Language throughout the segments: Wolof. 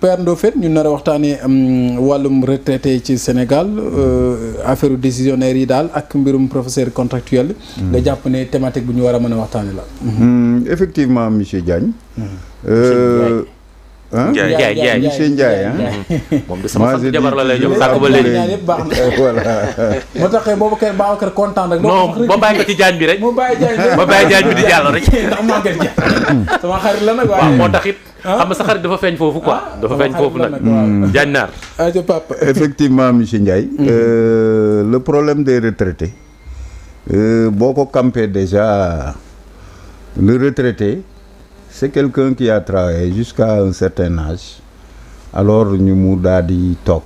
Père Ndofène ñu nar a waxtaanee wàllum retraité ci Sénégal affaire décisionnaire yi daal ak mbirum professeur contractuel. nga jàpp ne thématique bu ñu war a mën a waxtaanee la. Effectivement monsieur Diagne. Ndiaye monsieur Ndiaye moom de sama fan jabar la lay jox sàkk ba léegi ñaar yëpp baax na voilà moo tax Babacar kontaan rek. non ba bàyyi ko ci jaañ bi rek. mu bàyyi jaañ ba bàyyi jaañ bi di jàll rek. ndax Maguette Diagne sama xarit la nag. waaw moo tax it xam nga sa xarit dafa feeñ foofu quoi. dafa feeñ foofu nag jaañ naar. Papa. Effectivement monsieur Ndiaye. Le problème des retraités boo ko campé déjà le retraité. C'est quelqu'un qui a travaillé jusqu'à un certain âge alors ñu mu daal di toog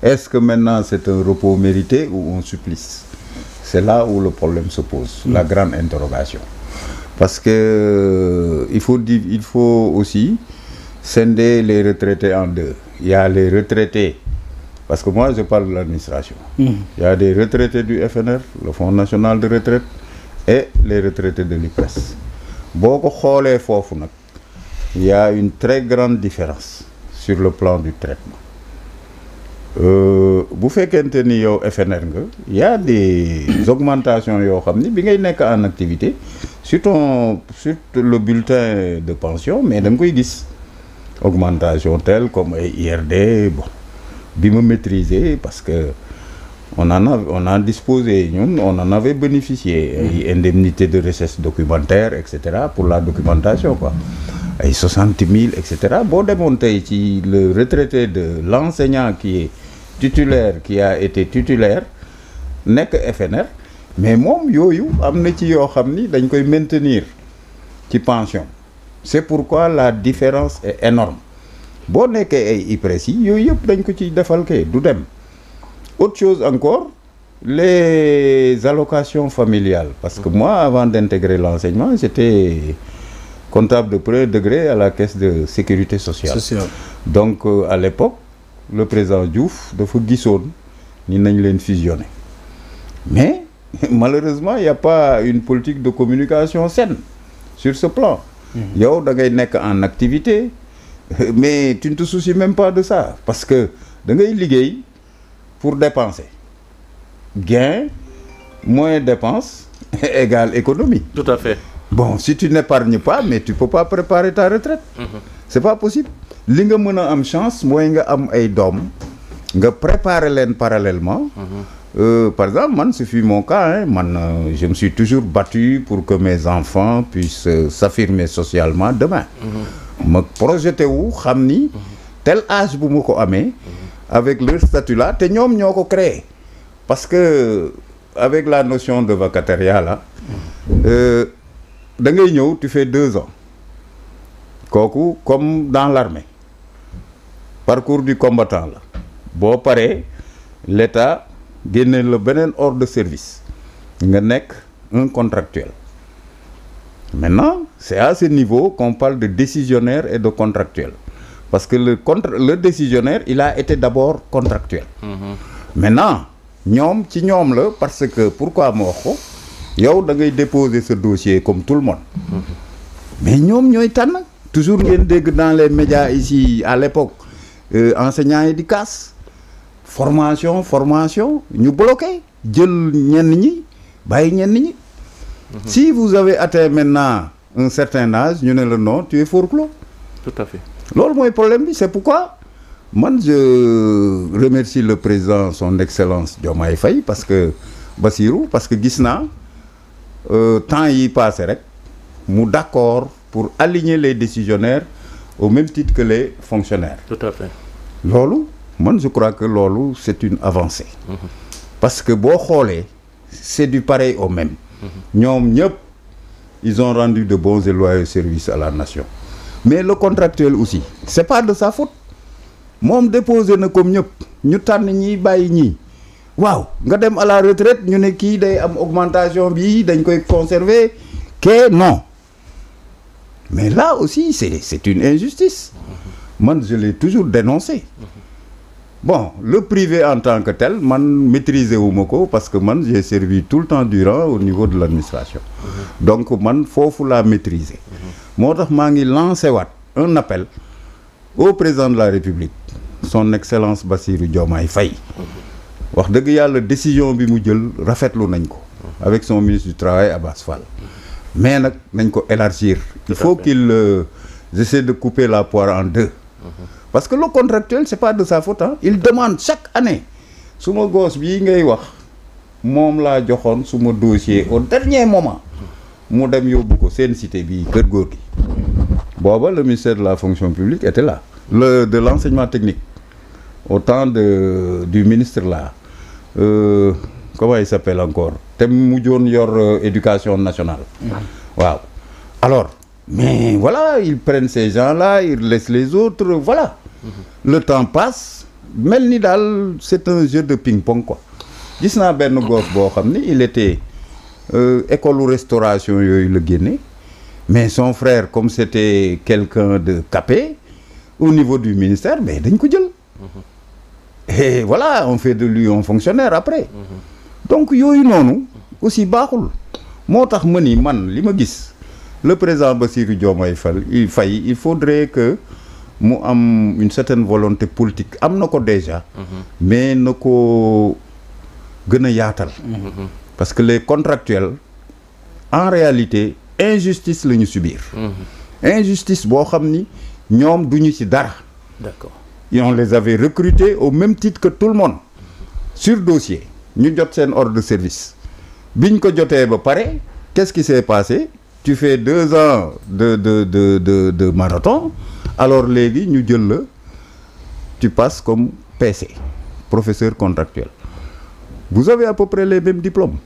est-ce que maintenant c'est un repos mérité ou un supplice c'est là où le problème se pose la grande interrogation parce que il faut aussi scinder les retraités en deux il y a les retraités parce que moi je parle de l'administration il y a des retraités du FNR le Fonds national de retraite et les retraités de l'IPRES boo ko xoolee foofu nag il y a une très grande différence sur le plan du traitement bu fekkente ni yow FNR nga il y a des augmentations yoo xam ni bi ngay nekk en activité sur le bulletin de pension mais da nga koy gis augmentation telle comme ay IRD bon bi ma maîtriser parce que on a disposé ñun on en avait bénéficié ay indemnité de recherche documentaire et cetera pour la documentation quoi ay 60 000 et cetera boo demoon tey ci le retraité de l'enseignant qui est titulaire qui a été titulaire nekk FNR mais moom yooyu am na ci yoo xam ni dañ koy maintenir ci pension c'est pourquoi la différence est énorme boo nekkee ay IPRES yi yooyu yëpp dañ ko ci defal kay du dem autre chose encore les allocations familiales parce que moi avant d'intégrer l'enseignement j'étais comptable de premier degré à la caisse de sécurité sociale. Donc à l'époque le président Diouf dafa gisoon ni nañ leen fusionner mais malheureusement il y a pas une politique de communication saine sur ce plan yow da ngay nekk en activité mais tu ne te soucies même pas de ça parce que da ngay liggéey pour dépenser gain moins dépense égale économie. Tout à fait. Bon si tu n'épargnes pas mais tu peux pas préparer ta retraite. C'est pas possible. li nga mën a am chance mooy nga am ay doom nga préparer leen parallèlement. Par exemple man ce fut mon cas je me suis toujours battu pour que mes enfants puissent s'affirmer socialement demain. ma projeté wu xam ni tel âge bu ma ko amee. avec leur statut là te ñoom ñoo ko créé parce que avec la notion de vacataire là da ngay ñëw tu fais 2 ans kooku comme dans l'armée parcours du combattant la boo paree l'État génne la beneen ordre de service nga nekk un contractuel maintenant c'est à ce niveau qu'on parle de décisionnaire et de contractuel parce que le décisionnaire il a été d'abord contractuel. Maintenant ñoom ci ñoom la parce que pourquoi ma wax ko yow da ngay déposer ce dossier comme tout le monde. Mais ñoom ñooy tànn toujours ngeen dégg dans les médias ici à l'époque enseignants yi di casse formation ñu bloqué jël ñenn ñi bàyyi ñenn ñi. Si vous avez atteint maintenant un certain âge ñu ne la non tu es forclos. Tout à fait. Loolu mooy problème bi c'est pourquoi man je remercie le président son excellence Diomaye Faye parce que Bassirou parce que gis naa temps yi passé rek mu d'accord pour aligner les décisionnaires au même titre que les fonctionnaires. Tout à fait. Loolu man je crois que loolu c'est une avancée. Parce que boo xoolee c'est du pareil au même. ñoom ñëpp ils ont rendu de bons et loyaux services à la nation. Mais le contractuel aussi c'est pas de sa faute moom déposé na comme ñëpp ñu tànn ñi bàyyi ñii waaw nga dem à la retraite ñu ne kii day am augmentation bi dañ koy conserver que non mais là aussi c'est une injustice man je l'ai toujours dénoncé bon le privé en tant que tel man maîtriser wu ma ko parce que man j'ai servi tout le temps durant au niveau de l'administration donc man foofu laa maîtriser moo tax maa ngi lancé waat un appel au président de la République son excellence Bassirou Diomaye Faye wax dëgg yàlla décision bi mu jël rafetlu nañ ko avec son ministre du travail Abass Fall mais nag nañ ko élargir il faut qu'il essaie de couper la poire en deux parce que le contractuel c'est pas de sa faute il demande chaque année suma gosse bii ngay wax moom laa joxoon suma dossier au dernier moment mu dem yóbbu ko seen cité bi kër góor gi booba le ministère de la fonction publique était là de l'enseignement technique au temps du ministre là comment il s'appelle encore te mu joon yor éducation nationale waaw alors mais voilà ils prennent ces gens-là ils laissent les autres voilà le temps passe mel ni daal c'est un jeu de ping-pong quoi gis naa benn gosse boo xam ni il était école restauration yooyu la génne mais son frère comme c'était quelqu'un de capé au niveau du ministère mais dañ ko jël et voilà on fait de lui un fonctionnaire après donc yooyu noonu aussi baaxul moo tax ma ni man li ma gis le président Bassirou Diomaye Faye il faudrait que mu am une certaine volonté politique am na ko déjà mais na ko gën a yaatal parce que les contractuels en réalité injustice la ñu subir injustice boo xam ni ñoom duñu ci dara d'accord et on les avait recrutés au même titre que tout le monde sur dossier ñu jot seen ordre de service biñ ko jotee ba pare qu'est-ce qui s'est passé tu fais 2 ans de marathon alors léegi ñu jël la tu passes comme PC professeur contractuel vous avez à peu près les mêmes diplômes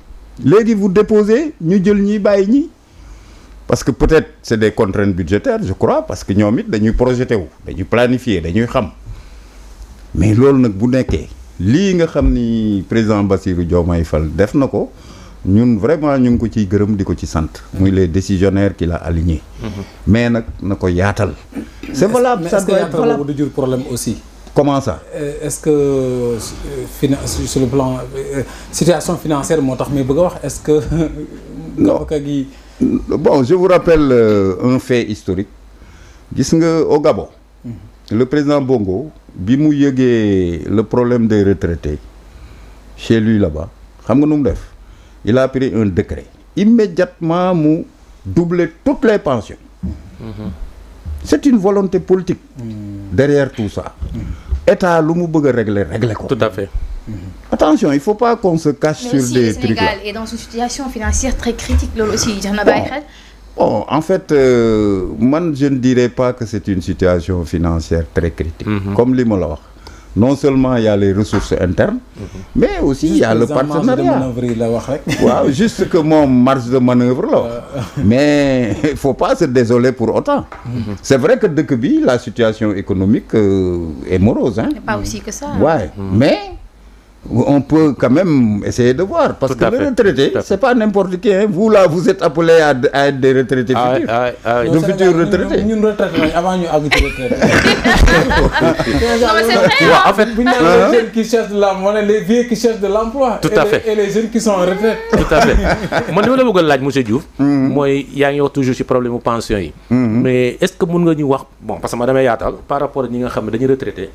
léegi vous déposez ñu jël ñi bàyyi ñi parce que peut-être c'est des contraintes budgétaires je crois parce que ñoom it dañuy projeté wu dañuy planifier dañuy xam mais loolu nag bu nekkee lii nga xam ni président Bassirou Diomaye Faye def na ko ñun vraiment ñu ngi ko ciy gërëm di ko ci sant muy les décisionnaires qu'il a alignés mais nag na ko yaatal c'est valable ça doit être valable du jur problème aussi comment ça est-ce que sur le plan situation financière moo tax may bëgg a wax est-ce que gafaka gi bon je vous rappelle un fait historique gis nga au Gabon le président Bongo bi mu yëgee le problème des retraités chez lui là-bas xam nga nu mu def il a pris un décret immédiatement mu doubler toutes les pensions c'est une volonté politique derrière tout ça état lu mu bëgg a régler ko tout à fait attention il faut pas qu'on se cache sur des trucs là. Mais aussi le Sénégal est dans une situation financière très critique loolu aussi jar na bàyyi xel. Bon, en fait man je ne dirais pas que c'est une situation financière très critique comme li ma la wax non seulement il y a les ressources internes mais aussi il y a le partenariat waaw juste que moom marge de manœuvre la mais il faut pas se désoler pour autant c'est vrai que dëkk bi la situation économique est morose hein. Mais pas aussi que ça. Ouais, mais on peut quand même essayer de voir parce que le retraité c'est pas n'importe qui hein. Vous là vous êtes appelés à être des retraités futurs de futurs retraités ñun retraité nañ avant ñu àgg ci retraité Non mais c'est vrai waaw en fait bu ñu naan les jeunes qui cherchent de l'emploi les vieux qui cherchent de l'emploi Tout à fait. et les jeunes qui sont en retraite tout à fait man li ma la bëgg a laaj monsieur Diouf mooy yaa ngi wax toujours ci problème pension yi mais est-ce que mën nga ñu wax bon parce que ma damay yaatal par rapport ak ñi nga xam ne dañuy retraité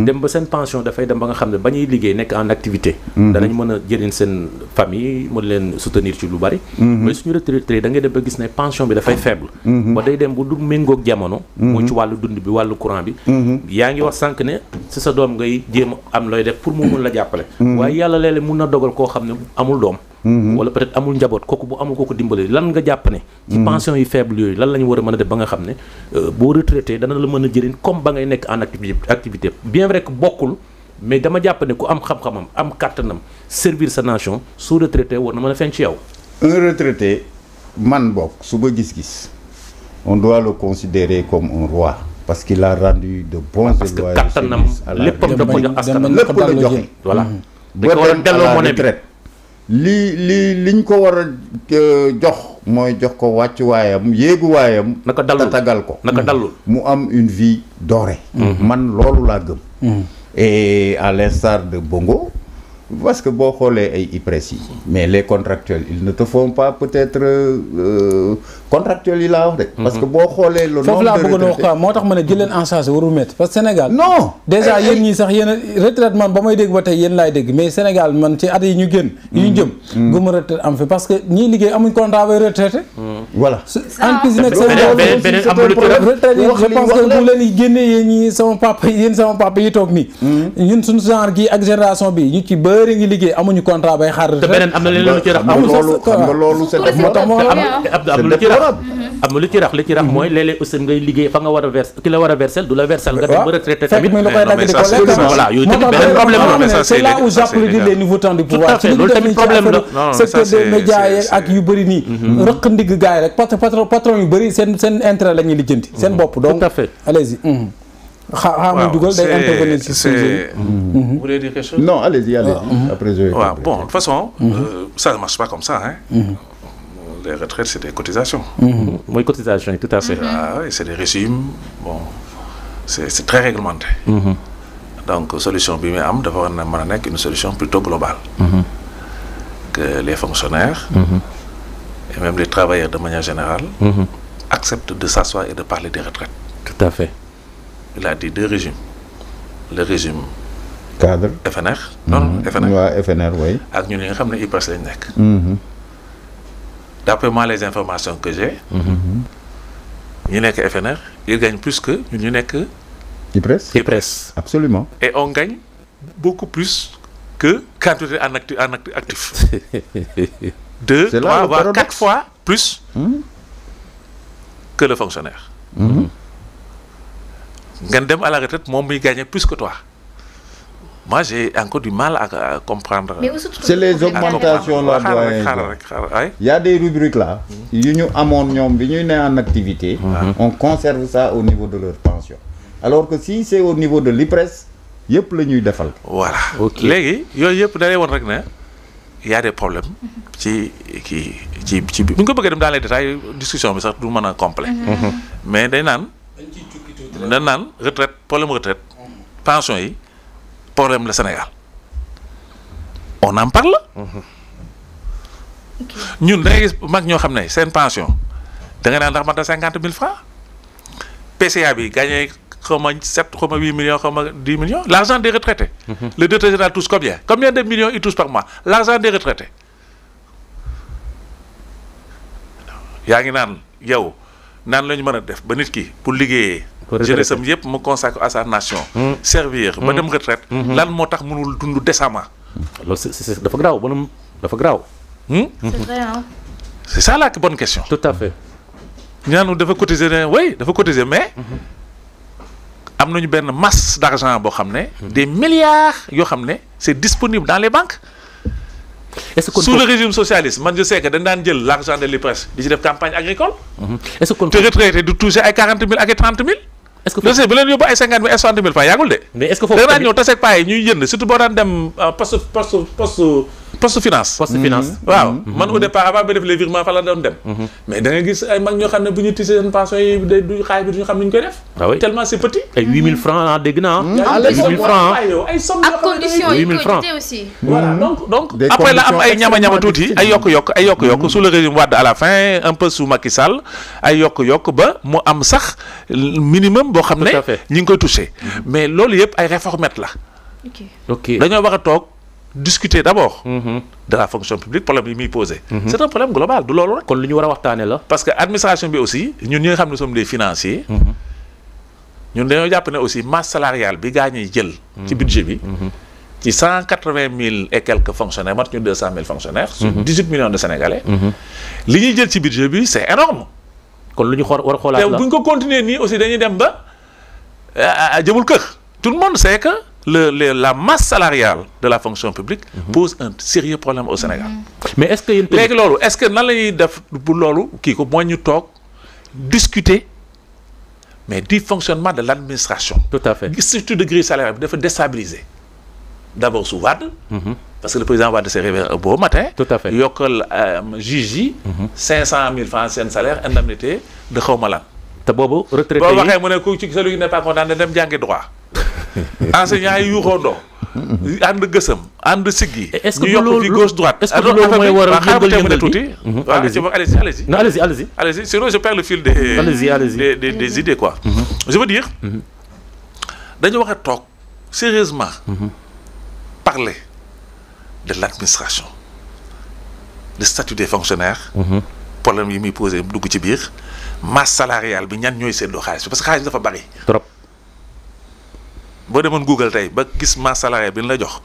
dem ba seen pension dafay dem ba nga xam ne ba ñuy liggéey nekk en activité danañ mën a jëriñ seen famille mën leen soutenir ci lu bari mais suñu retraité da ngay dem ba gis ne pension bi dafay faible ba day dem bu du méngoog jamono muy ci wàllu dund bi wàllu courant bi yaa ngi wax sànq ne si sa doom ngay jéem am looy def pour mu mun la jàppale waaye yàlla léeg-léeg mun na dogal koo xam ne amul doom wala peut-être amul njaboot kooku bu amul kooku dimbale lan nga jàpp ne ci pension yi faible yooyu lan la ñu war a mën a def ba nga xam ne boo retraité dana la mën a jëriñ comme ba ngay nekk en activité bien vrai que bokkul mais dama jàpp ne ku am xam-xamam am kàttanam servir sa nation su retraité war na mën a feeñ ci yow. un retraité man bokk su ba gis-gis on doit le considérer comme un roi parce qu'il a rendu de bons parce que kàttanam léppam da ko jox askanam lépp la joxe voilà ba dem à la retraite liñ ko war a jox mooy jox ko wàccuwaayam yéeguwaayam naka dalul tatagal ko naka dalul mu am une vie dorée man loolu laa gëm et à l'instar de Bongo parce que boo xoolee ay IPRES yi mais les contractuels ils ne te font pas peut-être contractuels yi laa wax de. parce que boo xoolee le nombre de foofu laa bëggoon wax retraités quoi moo tax ma ne jël leen en charge warul métti parce que Sénégal. non déjà yéen ñii sax yéen a retraite man ba may dégg ba tey yéen laay dégg mais Sénégal man ci at yi ñu génn. yi ñu jëm. gëmma retraite am fi parce que ñii liggéey amuñ contrat bay retraité. voilà. entreprise nekk beneen am na lu ci def retraite yi je pense que bu leen yi génnee yéen ñi sama papa yi toog nii. ñun suñu genre gi ak génération bi ñu ci bëri ngi liggéey amuñu contrat bay xaar retraite. te beneen am na leen lu ci rax. xam nga loolu c'est am lu ci rax am lu ci rax li ci rax mooy léeg-léeg aussi ngay liggéey fa nga war a verser ki la war a verser du la versel nga dem ba retraité tamit. voilà yooyu tamit beneen problème la. c'est là où j'applaudis les nouveaux temps du pouvoir. loolu tamit problème la. secteur des médias yeeg ak yu bëri nii. rëq ndigg gars yi rek patron yu bëri seen intérêt la ñuy lijjanti. seen bopp donc tout à fait. allez-y. muy dugal day intervenir ci sujet. Vous voulez dire quelque chose? Non, allez-y. Après je vais. Bon, de toute façon, ça ne marche pas comme ça. Hein. Les retraites, c'est des cotisations. mooy cotisation yi tout à fait. Ah oui, c'est des régimes. Bon, c'est très réglementé. Donc, solution bi am dafa war na mën a nekk une solution plutôt globale. Que les fonctionnaires et même les travailleurs de manière générale acceptent de s'asseoir et de parler des retraites. Tout à fait. Il a dit deux régimes. Le régime cadre FNR. Non, FNR. Ouais, FNR, oui. Ak ñun ñi nga xam ne IPRES lañ nekk. D'après moi, les informations que j'ai, ñu nekk FNR, ils gagnent plus que ñun ñu nekk IPRES. Absolument. Et on gagne beaucoup plus que quand on est en actif. 2, 3, voire 4 fois plus que le fonctionnaire. Ngeen dem à la retraite, moom muy gagner plus que toi. Moi, j'ai encore du mal à comprendre. C'est les augmentations là, doyen. Il y a des rubriques là. Nous en activité. On conserve ça au niveau de leur pension. Alors que si c'est au niveau de l'IPRES, yep le ñuy defal. Voilà. Légui yoy yep da lay won rek né il y a des problèmes ci bu ñu ko bëgg dem dans les détails discussion bi sax du mëna complet. Mais day nan retraite problème retraite pension yi problème le Sénégal. On en parle. Ñun da ngay gis mag ñoo xam ne seen pension da nga naan ndax mat na 50 000 francs. PCA bi gagné xaw ma 7 xaw ma 8 millions xaw ma 10 millions. L'argent des retraités. Le directeur général touche combien? Combien de millions il touche par mois? L'argent des retraités. yaa ngi naan yow naan la ñu mën a def ba nit ki pour liggéeyee. jeunesse am yëpp mu consacre à sa nation. servir ba dem retraite. lan moo tax mënul dund décemment. loolu c'est dafa garaaw bonum dafa garaaw. C'est vrai hein. C'est ça la bonne question. Tout à fait. ñu naan dafa cotiser ne oui dafa cotiser mais am nañu benn masse d'argent boo xam ne. des milliards yoo xam ne c'est disponible dans les banques. Est-ce que sous le régime socialiste man je sais que dañ daan jël l'argent de l'IPRES di ci def campagne agricole. Est-ce que te retraité du toucher ay 40 000 ak 30 000. Est-ce que foofu bu leen yóbbu ay 50 000 ay 60 000 francs yàggul de. mais est-ce que foofu da nga ñëw taseeg paa yi ñuy jënd surtout boo daan dem poste finance. poste finance. waaw man au départ avant ba def les virements fa la doon dem. mais da nga gis ay mag ñoo xam ne bu ñu tissé seen pension yi du xaalis bi du ñu xam ni ñu koy def. ah oui tellement c'est petit. ay 8000 francs ah dégg naa. 8000 francs ay somme À condition il 8 000 faut francs. quitter aussi. voilà donc Des après la am ay conditions ñama tuuti ay yokk sous le régime Wade à la fin un peu sous Macky Sall ay yokk ba mu am sax minimum boo xam ne Tout à fait. ñi ngi koy touché mais loolu yëpp ay réformettes la ok dañoo war a toog discuter d'abord de la fonction publique problème yi muy posé c'est un problème global du loolu rek kon lu ñu war a waxtaane la. parce que administration bi aussi ñun ñi nga xam ne sommes des financiers ñun dañoo jàpp ne aussi masse salariale bi gaa ñuy jël ci budget bi ci 180 000 et quelques fonctionnaires mat ñu 200 000 fonctionnaires sur 18 millions de Sénégalais li ñuy jël ci budget bi c'est énorme kon lu ñu war a xoolaat te la. bu ñu ko continuer nii aussi dañuy dem ba jëmul kër tout le monde sait que la masse salariale de la fonction publique pose un sérieux problème au Sénégal mais est-ce que yéen tamit léegi loolu est-ce que nan la ñuy def pour loolu kii ko mooy ñu toog discuter mais du fonctionnement de l'administration tout à fait. structure de grille salariale bi dafa déstabiliser d'abord sous Wade parce que le président Wade s'est réveillé un beau matin Tout à fait. yokkal juge yi 500 000 francs seen salaire indemnité de xawma lan te boobu retraité boo yi waxee mu ne ku ci celui qui n'est pas content ne dem jàngi droit enseignants yi yuuxoondoo ànd gësam ànd siggi. est-ce que ñu yokk fi gauche droite. est-ce que loolu mooy waral yëngal tuuti. allez-y. non allez-y. Allez-y, sinon je perds le fil des idées quoi. Je veux dire dañu wax a toog sérieusement parler de l'administration, le statut des fonctionnaires, problème yi muy posé dugg ci biir masse salariale bi ñan ñooy seddoo xaalis bi parce que xaalis dafa bari trop. boo demoon Google tey ba gis masse salariale bi ñu la jox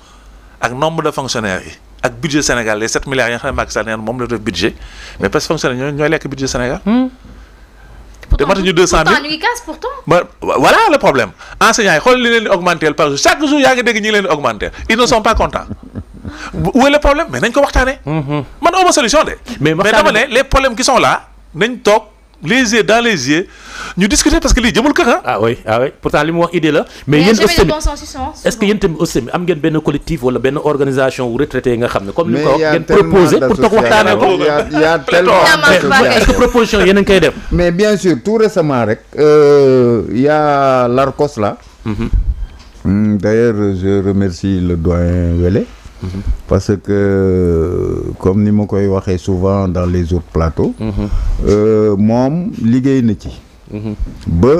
ak nombre de fonctionnaires yi ak budget Sénégal les 7 milliards yi nga xam ne Macky Sall neen moom la def budget mais parce que fonctionnaires ñooy lekk budget Sénégal. te matuñu 200 000 pourtant ñu ngi casse pourtant. Voilà le problème enseignants yi xool li leen di augmenter par jour chaque jour yaa ngi dégg ñi leen di augmenter ils ne sont pas contents. Où est le problème mais nañ ko waxtaanee. man awma solution de. mais dama ne les problèmes qui sont là nañ toog les yeux dans les yeux ñu discuter parce que lii jëmul kër ah oui pourtant li mu wax idée la. mais yéen aussi est-ce que yéen tamit aussi am ngeen benn collectif wala benn organisation wu retraité nga xam ne. comme ni ko ngeen proposé pour toog waxtaanee ko. il y a tellement est-ce que proposition yéen a ngi koy def. mais bien sûr tout récemment rek il y a l'ARCOS là. D'ailleurs je remercie le doyen Wele. Parce que comme ni ma koy waxee souvent dans les autres plateaux. moom liggéey na ci. ba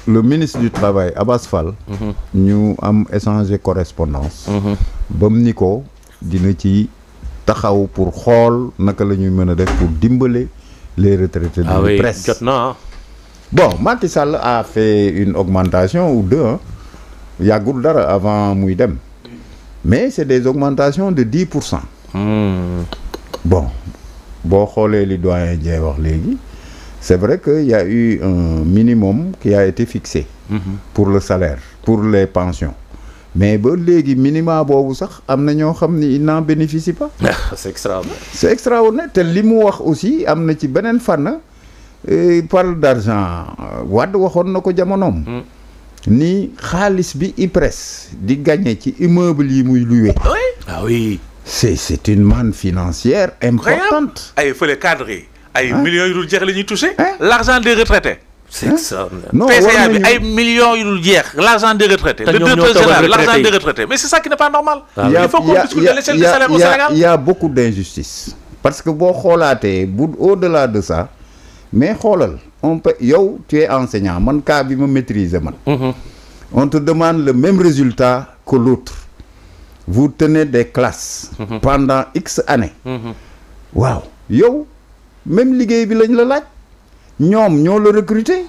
le ministre du travail Abass Fall. ñu am échanger correspondance. ba mu ni ko dina ci taxaw pour xool naka la ñuy mën a def pour dimbale les retraités de la presse. jot na bon Macky Sall a fait une augmentation ou deux yàggul dara avant muy dem mais c'est des augmentations de 10%. Bon boo xoolee li doyen Dieng wax léegi c'est vrai que il y a eu un minimum qui a été fixé. Pour le salaire pour les pensions mais ba léegi minima boobu sax am na ñoo xam ni ils n'en bénéficient pas. c'est extraordinaire. c'est extraordinaire te li mu wax aussi am na ci beneen fànn parle d'argent Wade waxoon na ko jamonoom. ni xaalis bi IPRES di gagner ci immeuble yi muy loué. ah oui. c'est une manne financière importante. ay fële cadre ay millions yu dul jeex la ñuy touché. l'argent des retraités. c'est extraordinaire. non PCA bi ay millions yu dul jeex l'argent des retraités. le directeur général l'argent des retraités mais c'est ça qui n'est pas normal. il faut qu'on discute de l'échelle du salaire au Sénégal. il y a beaucoup d'injustice parce que boo xoolaatee bu au-delà de ça mais xoolal on peut yow tu es enseignant man cas bi ma maîtriser man. On te demande le même résultat que l'autre. Vous tenez des classes pendant X années. Waaw yow même liggéey bi lañ la laaj ñoom ñoo la recruter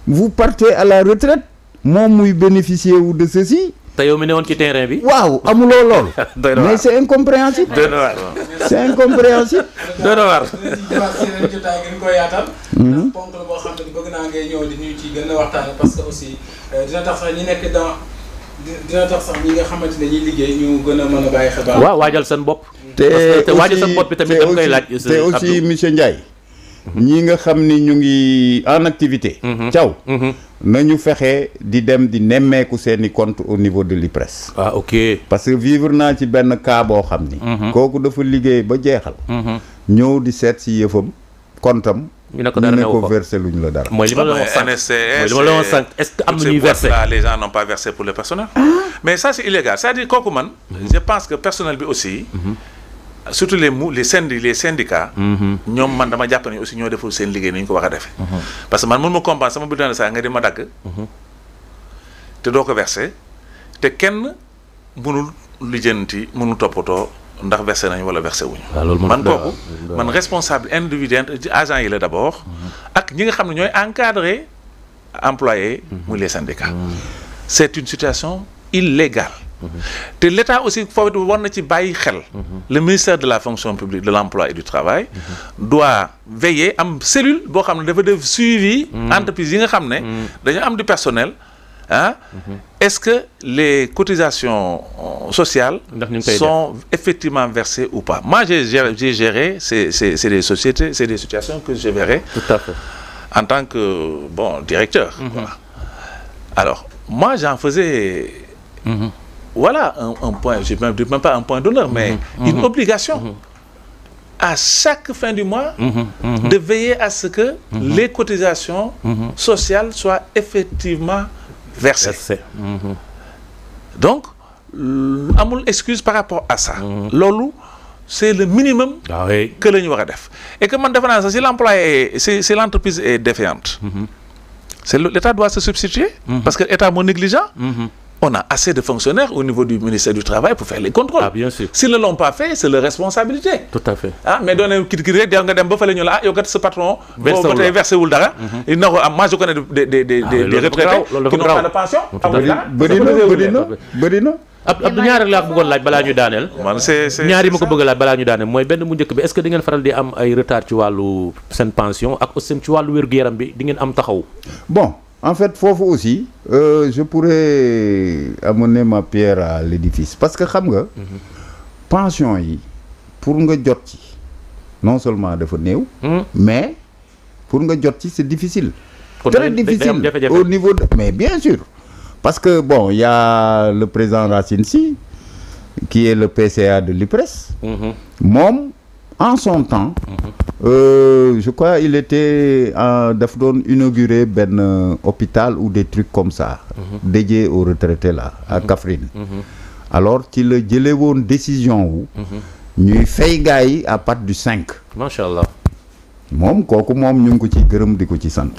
vous partez à la retraite moom muy bénéficier wu de ceci. te yow mi ne woon ci terrain bi. waaw amuloo lool. mais c'est incompréhensible. c'est incompréhensible. doy na waar. seen jotaay gën ko yaatal. ndax ponk la boo xam ne bëgg naa ngay ñëw di ñu ci gën a waxtaane parce que aussi dina tax sax ñi nekk dina tax sax ñi nga xamante ne ñuy liggéey ñu gën a mën a bàyyi xibaar. waaw waajal seen bopp. te waajal seen bopp bi tamit dama koy laaj. te aussi monsieur Ndiaye. ñi nga xam ni ñu ngi en activité. Thiaw. nañu fexe di dem di nemmeeku seeni compte au niveau de l'IPRES. ah ok. parce que vivre naa ci benn cas boo xam ni. kooku dafa liggéey ba jeexal. ñëw di seet si yëfam comptam. ñu ne ko versé luñ la dara. mooy li ma la wax sànq est-ce que am na ñuy versé. les gens n'ont pas versé pour le personnel. mais ça c'est illégal c'est-à-dire kooku man. je pense que personnel bi aussi. surtout les syndicats. ñoom man dama jàpp ne aussi ñoo deful seen liggéey ni ñu ko war a defee. parce que man mën ma comprendre sama bulletin de salaire nga di ma dagg. te doo ko versé te kenn mënul lijjanti mënul toppatoo ndax versé nañu wala versé wuñu. man kooku man responsable individuel agent yi la d'abord. ak ñi nga xam ne ñooy encadrer employés. muy les syndicats. c'est une situation illégale. te l'État aussi foofu war na ci bàyyi xel. le ministère de la fonction publique de l'emploi et du travail. doit veiller am cellule boo xam ne dafa def suivi. entreprise yi nga xam ne. dañu am du personnel est-ce que les cotisations sociales sont effectivement versées ou pas. Moi j'ai géré c'est des sociétés, c'est des situations que je verrai. Tout à fait. En tant que directeur. Voilà. Alors moi j'en faisais. Voilà un point, je ne dis même pas un point d'honneur, mais une obligation à chaque fin du mois de veiller à ce que les cotisations sociales soient effectivement versées. donc amul excuse par rapport à ça. loolu c'est le minimum. que la ñu war a def et que man defe naa sax si l'employé si l'entreprise est défaillante. L'État doit se substituer. parce que l'État moo négligent. On a assez de fonctionnaires au niveau du ministère du Travail pour faire les contrôles. Ah, bien sûr. S'ils ne l'ont pas fait, c'est leur responsabilité. Tout à fait. Ah, mais donner kit rek nga dem ba fale ñu la yow kat ce patron versé wul dara. Na ko am moi je connais des retraités qui n'ont pas de pension. bëri na Abdou ñaar rek laa ko bëggoon laaj balaa ñu daaneel. man c'est ñaar yi ma ko bëgg a laaj balaa ñu daaneel mooy benn mu njëkk bi est-ce que di ngeen faral di am ay retard ci wàllu seen pension ak aussi ci wàllu wér-gu-yaram bi di ngeen am taxaw. Bon, en fait foofu aussi je pourrais amener ma pierre à l'édifice parce que xam nga pension yi pour nga jot ci non seulement dafa néew mais pour nga jot ci c'est difficile. Très difficile au niveau de... mais bien sûr parce que bon il y a le président Racine Sy qui est le PCA de l'IPRES. moom en son temps je crois il était daf doon inaugurer benn hôpital ou des trucs comme ça dédié aux retraités là à Kaffrine. alors ci la jëlee woon décision wu ñuy fay gars yi à partir du 5. macha allah. moom kooku moom ñu ngi ko ci gërëm di ko ci sant.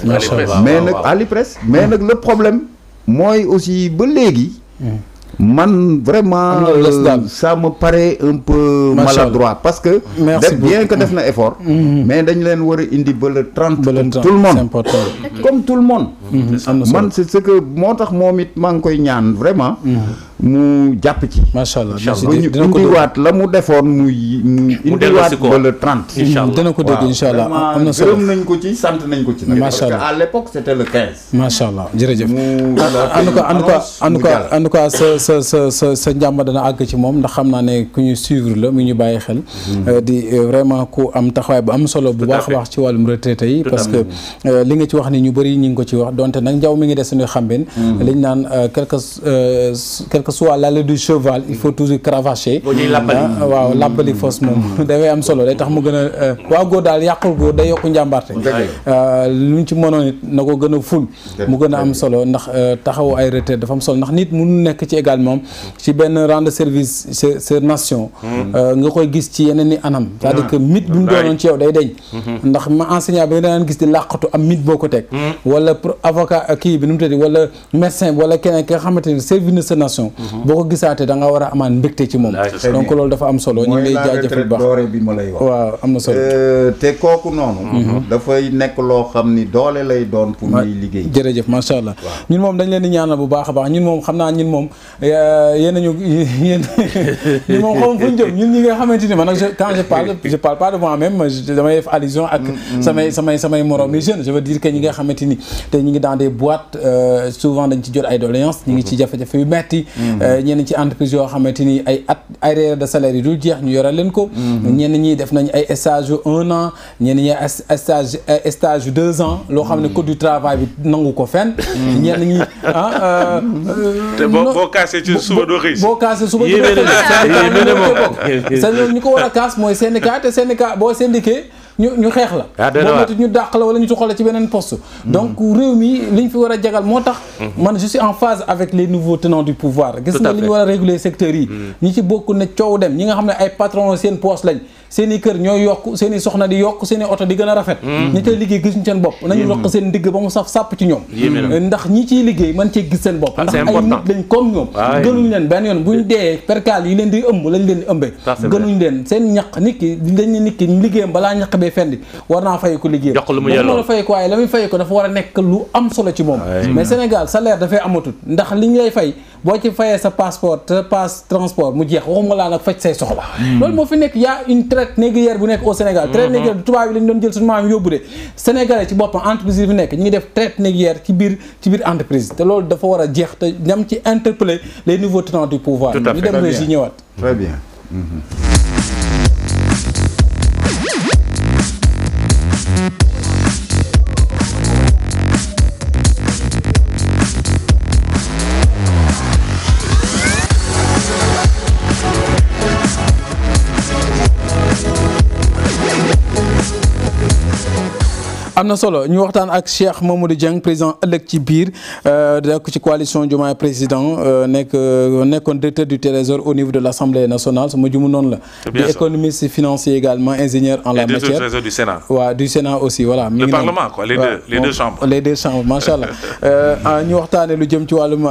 mais nag à l'IPRES mais nag le problème mooy aussi ba léegi man vraiment ça me paraît un peu maladroit parce que bien que def na effort mais dañ leen war a indi ba le 30 tout le monde comme tout le monde man c'est ce que moo tax moom it maa ngi koy ñaan vraiment mu jàpp ci macha allah ba ñu indiwaat la mu defoon mu indiwaat ba le 30 dina ko dégg incha allah am na solo gërëm nañ ko ci sant nañ ko ci nag parce que à l'époque c'était le 15 macha allah jërëjëf en tout cas sa njàmba dana àgg ci moom ndax xam naa ne ku ñu suivre la mu ñu bàyyi xel di vraiment ku am taxawaay bu am solo bu baax a baax ci wàllum retraité yi parce que li nga ci wax ni ñu bëri ñi ngi ko ci wax donte nag njaw mi ngi des suñuy xambeen liñ naan quelque soit l'allée du cheval il faut toujours cravacher waaw làbbali fos moom dafay am solo day tax mu gën a waa góor daal yàqul góor day yokku njàmbarte luñ ci mënoon it na ko gën a ful mu gën a am solo ndax taxawu ay retraité dafa am solo ndax nit mënu nekk ci également ci benn rendre service sa nation nga koy gis ci yeneen i anam c'est-à-dire que mythe bu mu doonoon ci yow day deñ ndax ma enseignant bi nga daan gis di làqatu am mythe boo ko teg wala avocat kii bi nu mu tëddi wala médecin bi wala keneen ki nga xamante ni service na sa nation boo ko gisaatee da nga war a amaan mbégte ci moom donc loolu dafa am solo ñu ngi lay jaajëfal bu baax doore bi ma lay wax waaw am na solo te kooku noonu dafay nekk loo xam ni doole lay doon pour ñuy liggéey jërëjëf macha allah ñun moom dañ leen di ñaanal bu baax a baax ñun moom xam naa ñun moom yéen ñun moom xam fu ñu jëm ñun ñi nga xamante ni man nag quand je parle pas de moi-même damay def allusion ak samay morom mais jeunes je veux dire que ñi nga xamante ni te ñi ngi dans des boîtes souvent dañ ci jot ay doléances ñi ngi ci jafe-jafe yu metti ñenn ci entreprise yoo xamante ni ay arriérés de salaire yi dul jeex ñu yore leen ko ñenn ñi def nañ ay stage yu 1 an ñenn ñi stage yu 2 ans loo xam ne code du travail bi nangu ko fenn ñenn ñi te boo kaasee ci suba doo xëy boo kaasee suba sa ñoom ñu ko war a kaas mooy syndicat te syndicat boo syndiqué ñu xeex la boo ñu dàq la wala ñu tuxal la ci beneen poste donc réew mi li ñu fi war a jagal moo tax man je suis en phase avec les nouveaux tenants du pouvoir gis nga li ñu war a réguler secteurs yi ñi ci bokk ne coow dem ñi nga xam ne ay patron seen poste lañ seen i kër ñooy yokk seen i soxna di yokk seen i oto di gën a rafet ñi koy liggéey gis ñu seen bopp nañu yokk seen ndigg ba mu saf sàpp ci ñoom ndax ñi ciy liggéey man cee gis seen bopp ndax ay nit lañ comme ñoom gënuñ leen benn yoon buñ dee percal yi leen di ëmb lañ leen di ëmbee gënuñ leen seen ñaq nit ki dañ ne nit ki liggéeyam balaa ñaq bee fendi war naa fay ko liggéeyam dafa la fay ko waaye la muy fay ko dafa war a nekk lu am solo ci moom mais Sénégal salaire dafay amatut ndax li ñu lay fay boo ci fayee sa passeport te passe transport mu jeex waxuma laa nag faj say soxla loolu moo fi nekk y'a une traite négrière bu nekk au Sénégal traite négrière du tubaab yi lañ doon jël suñu maam yóbbu de Sénégalais ci boppam entreprise yi fi nekk ñu ngi def traite négrière ci biir entreprise te loolu dafa war a jeex te ñam ci interpeller les nouveaux tenants du pouvoir ñu dem régi ñëwaat très bien am na solo ñu waxtaan ak Cheikh Mamadou Dieng président ëllëg ci biir nekk ci coalition Diomaye président nekkoon directeur du Trésor au niveau de l'Assemblée nationale sama jumu noonu la. di économiste financier également ingénieur en la matière. directeur du Trésor du Sénat. waaw du Sénat aussi voilà. le Parlement quoi les deux chambres. les deux chambres macha allah ñu waxtaanee lu jëm ci wàllum